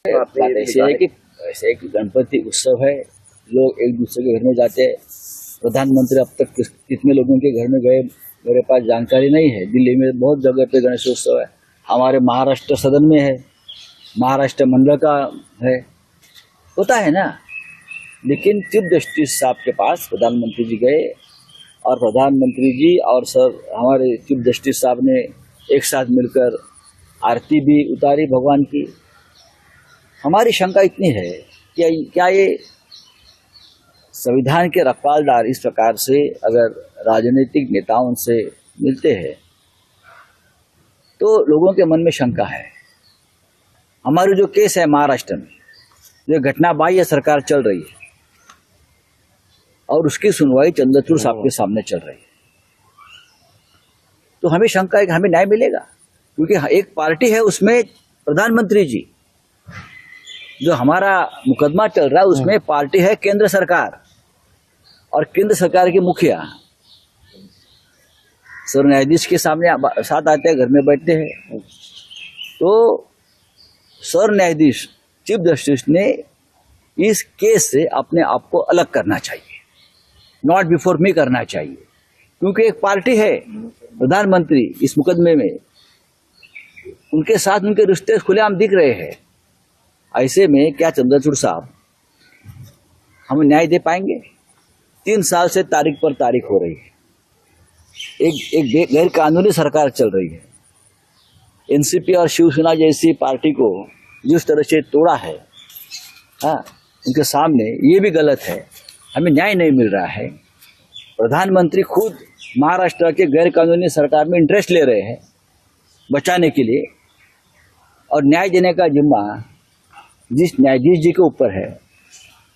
बात ऐसे है कि गणपति उत्सव है, लोग एक दूसरे के घर में जाते हैं। प्रधानमंत्री अब तक कितने लोगों के घर में गए मेरे पास जानकारी नहीं है। दिल्ली में बहुत जगह पे गणेशोत्सव है, हमारे महाराष्ट्र सदन में है, महाराष्ट्र मंडल का है, होता है ना। लेकिन चीफ जस्टिस साहब के पास प्रधानमंत्री जी गए और प्रधानमंत्री जी और सर हमारे चीफ जस्टिस साहब ने एक साथ मिलकर आरती भी उतारी भगवान की। हमारी शंका इतनी है कि क्या ये संविधान के रखवालदार इस प्रकार से अगर राजनीतिक नेताओं से मिलते हैं तो लोगों के मन में शंका है। हमारी जो केस है महाराष्ट्र में, जो घटना बाह्य सरकार चल रही है और उसकी सुनवाई चंद्रचूड़ साहब के सामने चल रही है, तो हमें शंका है कि हमें न्याय मिलेगा। क्योंकि एक पार्टी है उसमें प्रधानमंत्री जी, जो हमारा मुकदमा चल रहा है उसमें पार्टी है केंद्र सरकार, और केंद्र सरकार के मुखिया सर न्यायाधीश के सामने साथ आते हैं, घर में बैठते हैं। तो सर न्यायाधीश चीफ जस्टिस ने इस केस से अपने आप को अलग करना चाहिए, नॉट बिफोर मी करना चाहिए। क्योंकि एक पार्टी है प्रधानमंत्री इस मुकदमे में, उनके साथ उनके रिश्ते खुलेआम दिख रहे हैं। ऐसे में क्या चंद्रचूड़ साहब हमें न्याय दे पाएंगे? 3 साल से तारीख पर तारीख हो रही है, एक गैर कानूनी सरकार चल रही है। एनसीपी और शिवसेना जैसी पार्टी को जिस तरह से तोड़ा है, हाँ, उनके सामने ये भी गलत है, हमें न्याय नहीं मिल रहा है। प्रधानमंत्री खुद महाराष्ट्र के गैर कानूनी सरकार में इंटरेस्ट ले रहे हैं बचाने के लिए, और न्याय देने का जिम्मा जिस न्यायाधीश जी के ऊपर है,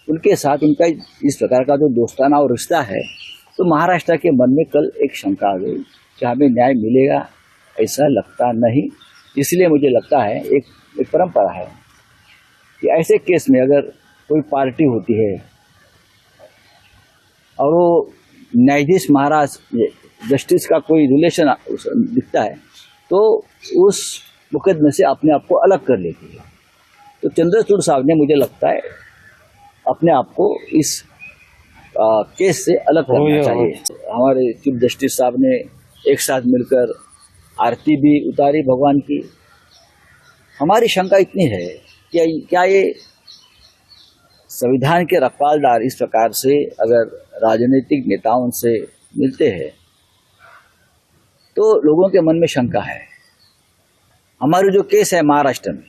उनके साथ उनका इस प्रकार का जो दोस्ताना और रिश्ता है, तो महाराष्ट्र के मन में कल एक शंका आ गई कि हमें न्याय मिलेगा, ऐसा लगता नहीं। इसलिए मुझे लगता है एक परंपरा है कि ऐसे केस में अगर कोई पार्टी होती है और वो न्यायाधीश महाराज जस्टिस का कोई रिलेशन दिखता है, तो उस मुकदमे से अपने आप को अलग कर लेती है। तो चंद्रचूड़ साहब ने, मुझे लगता है, अपने आप को इस केस से अलग करना चाहिए। हमारे चीफ जस्टिस साहब ने एक साथ मिलकर आरती भी उतारी भगवान की। हमारी शंका इतनी है कि क्या ये संविधान के रखवालदार इस प्रकार से अगर राजनीतिक नेताओं से मिलते हैं तो लोगों के मन में शंका है। हमारी जो केस है महाराष्ट्र में,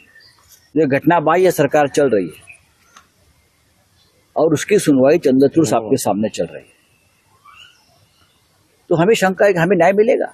जो घटना बाह्य सरकार चल रही है और उसकी सुनवाई चंद्रचूड़ साहब के सामने चल रही है, तो हमें शंका है कि हमें न्याय मिलेगा।